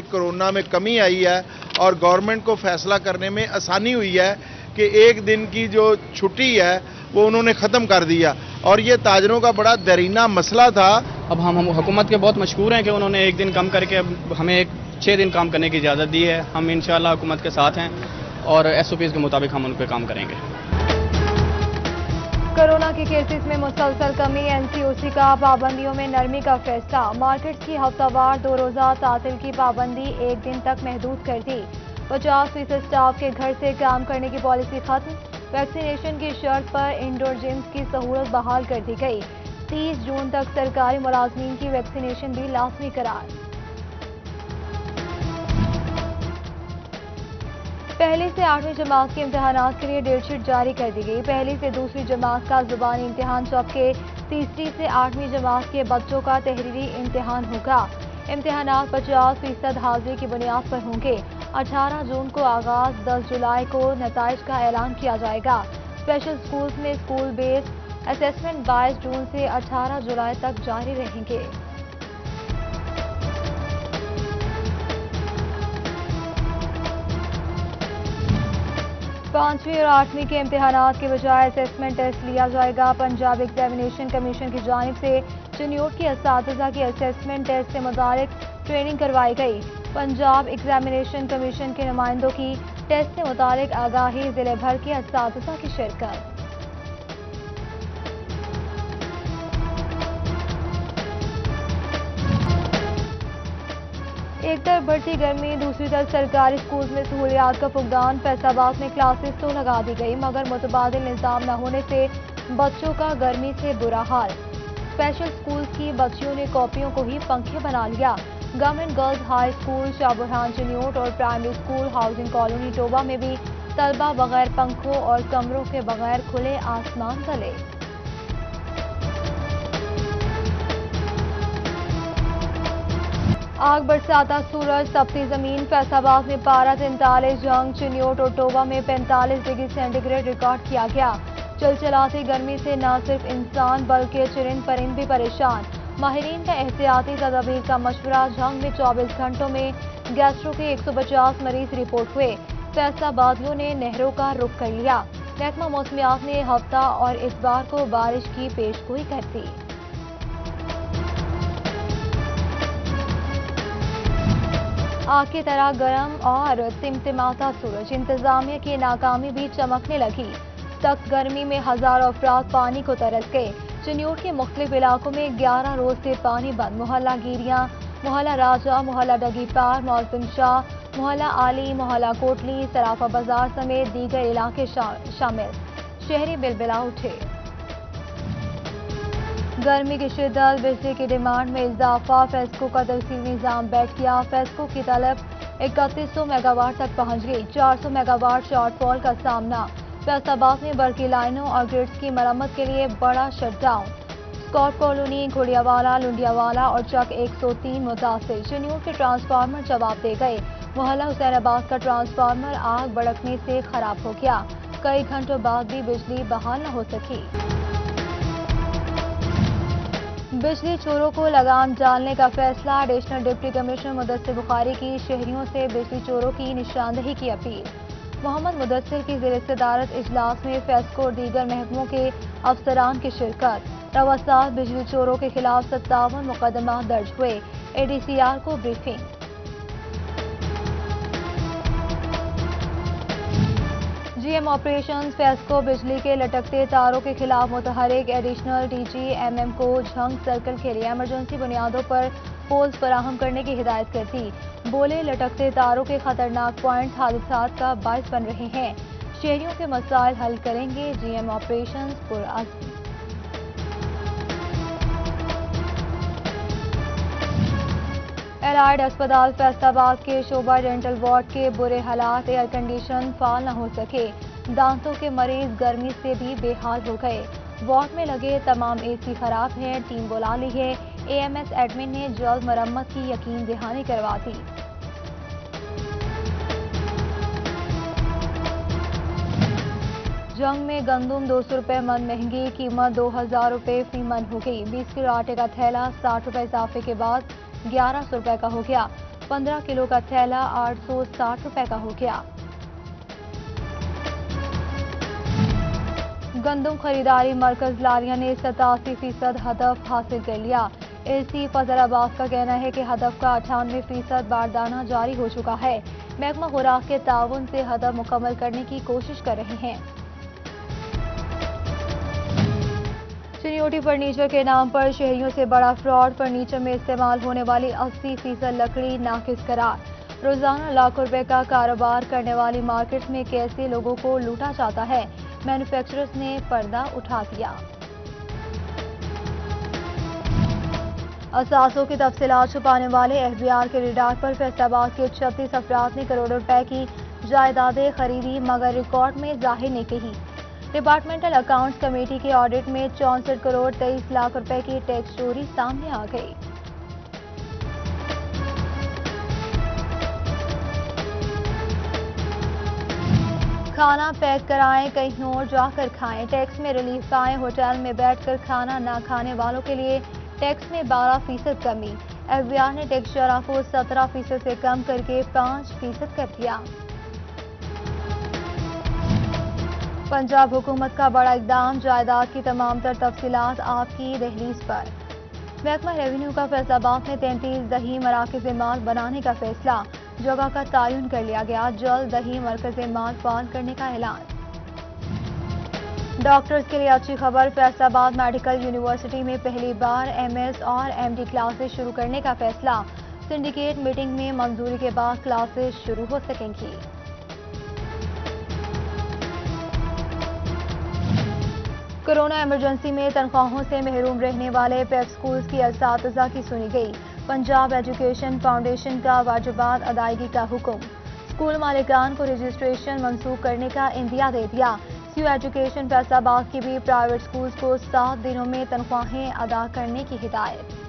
Corona में कमी आई है और गवर्नमेंट को फैसला करने में आसानी हुई है कि एक दिन की जो छुट्टी है वो उन्होंने ख़त्म कर दिया और ये ताजरों का बड़ा दरीना मसला था। अब हम हुकूमत के बहुत मशकूर हैं कि उन्होंने एक दिन कम करके अब हमें 6 दिन काम करने की इजाज़त दी है। हम इंशाअल्लाह हुकूमत के साथ हैं और SOPs के मुताबिक हम उन पर काम करेंगे। कोरोना के केसेस में मुसलसल कमी, NCOC का पाबंदियों में नरमी का फैसला। मार्केट की हफ्तावार 2 रोज़ा तातिल की पाबंदी 1 दिन तक महदूद कर दी। 50% स्टाफ के घर से काम करने की पॉलिसी खत्म। वैक्सीनेशन की शर्त पर इंडोर जिम्स की सहूलत बहाल कर दी गई। 30 जून तक सरकारी मुलाजमीन की वैक्सीनेशन भी लाजमी करार। पहली से 8वीं जमात के इम्तहानात के लिए डेटशीट जारी कर दी गई। पहली से दूसरी जमात का ज़ुबानी इम्तिहान जबकि तीसरी से 8वीं जमात के बच्चों का तहरीरी इम्तिहान होगा। इम्तिहानात 50% हाजिरी की बुनियाद पर होंगे। 18 जून को आगाज, 10 जुलाई को नताइज का ऐलान किया जाएगा। स्पेशल स्कूल्स में स्कूल बेस्ड असेसमेंट 22 जून से 18 जुलाई तक जारी रहेंगे। 5वीं और 8वीं के इम्तिहानात के बजाय असेसमेंट टेस्ट लिया जाएगा। पंजाब एग्जामिनेशन कमीशन की जानिब से चिन्योट के असातिज़ा की असेसमेंट टेस्ट से मुतालिक ट्रेनिंग करवाई गई। पंजाब एग्जामिनेशन कमीशन के नुमाइंदों की टेस्ट से मुतालिक आगाही, जिले भर के असातिज़ा की शिरकत। एक तरफ बढ़ती गर्मी, दूसरी तरफ सरकारी स्कूल में सहूलियात का फुकदान। फैसलाबाद में क्लासेस तो लगा दी गई मगर मुतबादिल निज़ाम न होने से बच्चों का गर्मी से बुरा हाल। स्पेशल स्कूल की बच्चियों ने कॉपियों को ही पंखे बना लिया। Government girls high school Shahburhan Chiniot और primary school housing colony Toba में भी तलबा बगैर पंखों और कमरों के बगैर खुले आसमान तले। आग बरसाता सूरज, तपती जमीन। फैसलाबाद में पारा 43, जंग, चिन्योट और टोबा में 45 डिग्री सेंटीग्रेड रिकॉर्ड किया गया। चलचलाती गर्मी से न सिर्फ इंसान बल्कि चरिंद परिंद भी परेशान। माहिरीन का एहतियाती तदाबीर का मशवरा। जंग में 24 घंटों में गैस्ट्रो के 150 मरीज रिपोर्ट हुए। फैसलाबादियों ने नहरों का रुख कर लिया। महकमा मौसमियात ने हफ्ता और इतवार को बारिश की पेशगोई कर दी। आग की तरह गर्म और टिमटिमाता सूरज, इंतजामिया की नाकामी भी चमकने लगी। सख्त गर्मी में हजारों अफराद पानी को तरस गए। चिन्योट के मुख्तलिफ इलाकों में 11 रोज से पानी बंद। मोहल्ला गिरियां, मोहल्ला राजा, मोहल्ला डगीपार, मौलसिम शाह, मोहल्ला आली, मोहल्ला कोटली, सराफा बाजार समेत दीगर इलाके शामिल। शहरी बिलबिला उठे। गर्मी की शिद्दत, बिजली की डिमांड में इजाफा। फेस्को का तहसील निज़ाम बैठ गया। फेस्को की तलब 3100 मेगावाट तक पहुंच गई। 400 मेगावाट शॉर्टफॉल का सामना। फैसलाबाद में बरकी लाइनों और ग्रिड्स की मरम्मत के लिए बड़ा शटडाउन। स्कॉट कॉलोनी, घोड़ियावाला, लुंडियावाला और चक 103 मुतासिर। चिन्योट के ट्रांसफार्मर जवाब दे गए। मोहल्ला हुसैनाबाद का ट्रांसफार्मर आग भड़कने से खराब हो गया। कई घंटों बाद भी बिजली बहाल न हो सकी। बिजली चोरों को लगाम डालने का फैसला। Additional deputy commissioner Mudassir Bukhari की शहरियों से बिजली चोरों की निशानदही की अपील। मोहम्मद मुदस्सिर की ज़ेर सदारत इजलास में फेस्को और दीगर महकमों के अफसरान की शिरकत। रवासात बिजली चोरों के खिलाफ 57 मुकदमा दर्ज हुए। ADCR को ब्रीफिंग। GM ऑपरेशंस फेस्को बिजली के लटकते तारों के खिलाफ मुतहरिक। एडिशनल DG MM को झंग सर्कल के लिए एमरजेंसी बुनियादों पर पोल्स फराहम करने की हिदायत कर दी। बोले लटकते तारों के खतरनाक पॉइंट्स हादसात का बायस बन रहे हैं। शहरियों के मसाइल हल करेंगे GM ऑपरेशंस पुरअज़्म। एलाइड अस्पताल फैसलाबाद के शोभा डेंटल वार्ड के बुरे हालात। एयर कंडीशन फाल न हो सके। दांतों के मरीज गर्मी से भी बेहाल हो गए। वार्ड में लगे तमाम AC खराब हैं। टीम बुला ली है। AMS एडमिन ने जल्द मरम्मत की यकीन दहानी करवा दी। जंग में गंदुम 200 रुपये मन महंगी। कीमत 2000 रुपये फी मन हो गई। 20 किलो आटे का थैला 60 रुपये इजाफे के बाद 1100 रुपये का हो गया। 15 किलो का थैला 860 रुपए का हो गया। गंदम खरीदारी मरकज लारिया ने 87% हदफ हासिल कर लिया। एसी फजलाबाद का कहना है कि हदफ का 98% बारदाना जारी हो चुका है। महकमा खुराक के ताउन से हदफ मुकम्मल करने की कोशिश कर रहे हैं। चिन्योटी फर्नीचर के नाम पर शहरियों से बड़ा फ्रॉड। फर्नीचर में इस्तेमाल होने वाली 80% लकड़ी नाकिस करार। रोजाना लाखों रुपए का कारोबार करने वाली मार्केट में कैसे लोगों को लूटा जाता है, मैन्युफैक्चरर्स ने पर्दा उठा दिया। असासों की तफसीलात छुपाने वाले एफबीआर के रिडार पर फैसलाबाद के 36 अफराद ने करोड़ों रुपए की जायदादें खरीदी मगर रिकॉर्ड में जाहिर नहीं की। डिपार्टमेंटल अकाउंट्स कमेटी के ऑडिट में 64 करोड़ 23 लाख रुपए की टैक्स चोरी सामने आ गई। खाना पैक कराएं, कहीं और जाकर खाएं। टैक्स में रिलीफ पाएं। होटल में बैठकर खाना ना खाने वालों के लिए टैक्स में 12% कमी। एफबीआर ने टैक्स शरह को 17% से कम करके 5% कर दिया। पंजाब हुकूमत का बड़ा इकदाम। जायदाद की तमाम तर तफसीलात आपकी दहलीज पर। महकमा रेवेन्यू का फैसलाबाद में 33 दही मराकज़ माल बनाने का फैसला। जगह का तयन कर लिया गया। जल्द दही मरकज़ माल फाल करने का ऐलान। डॉक्टर्स के लिए अच्छी खबर। फैसलाबाद मेडिकल यूनिवर्सिटी में पहली बार एमएस और एमडी क्लासेस शुरू करने का फैसला। सिंडिकेट मीटिंग में मंजूरी के बाद क्लासेस शुरू हो सकेंगी। कोरोना इमरजेंसी में तनख्वाहों से महरूम रहने वाले पेप स्कूल्स की असातिज़ा की सुनी गई। पंजाब एजुकेशन फाउंडेशन का वाजिबात अदायगी का हुक्म। स्कूल मालिकान को रजिस्ट्रेशन मंसूख करने का इंदिया दे दिया। सीयू एजुकेशन फैसलाबाद की भी प्राइवेट स्कूल्स को 7 दिनों में तनख्वाहें अदा करने की हिदायत।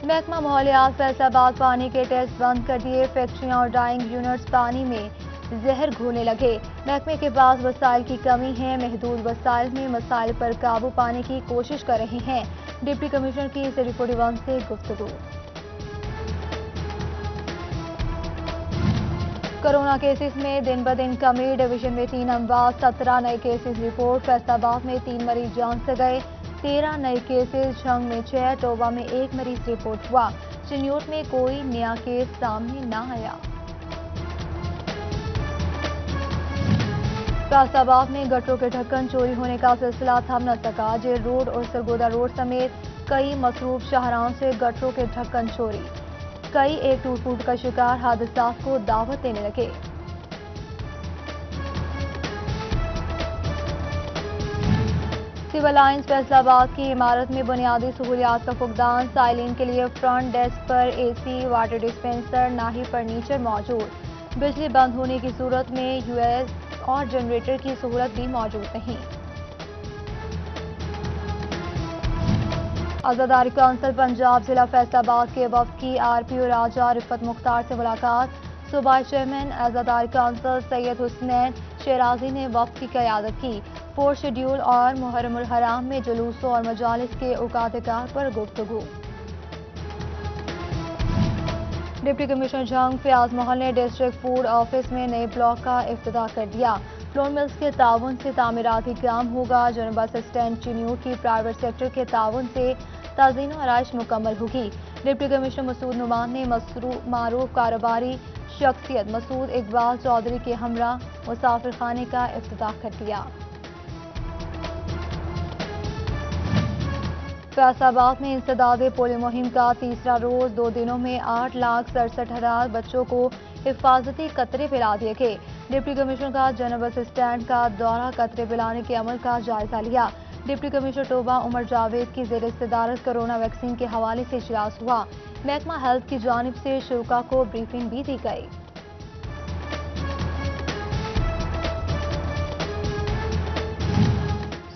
महकमा माहौलियात फैसलाबाद पानी के टेस्ट बंद कर दिए। फैक्ट्रियां और डाइंग यूनिट्स पानी में जहर घोलने लगे। महकमे के पास वसाइल की कमी है। महदूद वसाइल में मसाइल पर काबू पाने की कोशिश कर रहे हैं। डिप्टी कमिश्नर की सिटी 41 से गुफ्तगू। कोरोना केसेस में दिन ब दिन कमी। डिवीजन में 3 अमवात, 17 नए केसेस रिपोर्ट। फैसलाबाद में 3 मरीज जान से गए। 13 नए केसेस। झंग में 6, टोबा में 1 मरीज रिपोर्ट हुआ। चिन्योट में कोई नया केस सामने न आया। फैसलाबाद में गटरों के ढक्कन चोरी होने का सिलसिला थम न सका। जेल रोड और सरगोदा रोड समेत कई मसरूफ शाहराहों से गटरों के ढक्कन चोरी। कई एक टूट फूट का शिकार हादसात को दावत देने लगे। सिविल लाइंस फैसलाबाद की इमारत में बुनियादी सहूलियात का फुकदान। साइलिन के लिए फ्रंट डेस्क पर एसी, वाटर डिस्पेंसर, नाही फर्नीचर मौजूद। बिजली बंद होने की सूरत में यूएस और जनरेटर की सहूलत भी मौजूद नहीं। आजादारी काउंसिल पंजाब जिला फैसलाबाद के वफ्द की आरपीओ राजा रिफत मुख्तार से मुलाकात। सूबाई चेयरमैन आजादारी काउंसिल सैयद हुसनैन शेराजी ने वफ्द की क़यादत की। 4 शेड्यूल और मुहर्रमुल हराम में जुलूसों और मजालिस के औकात-ए-कार पर गुफ्तगू। डिप्टी कमिश्नर झंग फयाज महल ने डिस्ट्रिक्ट फूड ऑफिस में नए ब्लॉक का इफ्तिताह कर दिया। फ्लोर मिल्स के ताउन से तामीराती काम होगा। जनरल बस स्टैंड चिन्योट की प्राइवेट सेक्टर के ताउन से ताज़ीन और आराइश मुकम्मल होगी। डिप्टी कमिश्नर मसूद नुमान ने मारूफ कारोबारी शख्सियत मसूद इकबाल चौधरी के हमरा मुसाफिर खाने का इफ्तिताह कर दिया। फैसलाबाद में इंसदादे पोलियो मुहिम का तीसरा रोज 2 दिनों में 8,67,000 बच्चों को हिफाजती कतरे पिला दिए गए। डिप्टी कमिश्नर का जनरल बस स्टैंड का दौरा कतरे पिलाने के अमल का जायजा लिया। डिप्टी कमिश्नर टोबा उमर जावेद की ज़ेर सदारत कोरोना वैक्सीन के हवाले से इजलास हुआ। महकमा हेल्थ की जानिब से शुरा को ब्रीफिंग भी दी गई।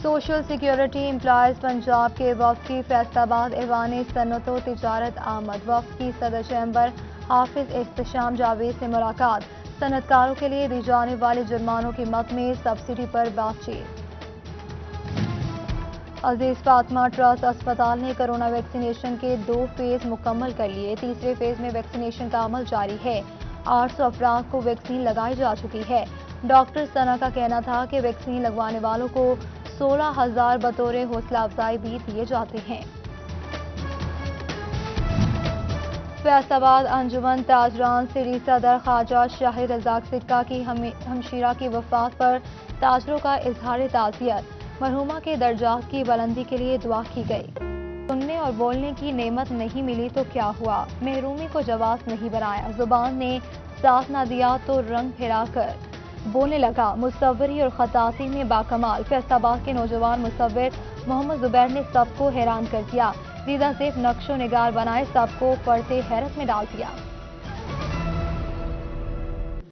सोशल सिक्योरिटी एम्प्लॉयज पंजाब के वफ्द की फैसलाबाद ऐवान सन्नत व तिजारत आमद। वफ्द की सदर चैम्बर हाफिज एहतशाम जावेद से मुलाकात। सनतकारों के लिए दी जाने वाले जुर्मानों की मद में सब्सिडी पर बातचीत। عزیز فاطمہ ٹرسٹ اسپتال نے کرونا ویکسینیشن کے 2 فیز مکمل کر لیے. تیسرے فیز میں ویکسینیشن کا عمل جاری ہے. 800 افراد کو ویکسین لگائی جا چکی ہے. ڈاکٹر ثنا کا کہنا تھا کہ ویکسین لگوانے والوں کو 16,000 بطور حوصلہ افزائی بھی دیے جاتے ہیں. فیصل آباد انجمن تاجران سری صدر خواجہ شاہد رزاق سکہ کی ہمشیرہ کی وفات پر تاجروں کا اظہار تعزیت. مرحومہ کے درجات کی بلندی کے لیے دعا کی گئی. سننے اور بولنے کی نعمت نہیں ملی تو کیا ہوا، محرومی کو جواز نہیں بنایا، زبان نے ساتھ نہ دیا تو رنگ پھیرا کر بولنے لگا. مصوری اور خطاطی میں باکمال فیصل آباد کے نوجوان مصور محمد زبیر نے سب کو حیران کر دیا. دیدہ زیب نقش و نگار بنائے سب کو فرتے حیرت میں ڈال دیا.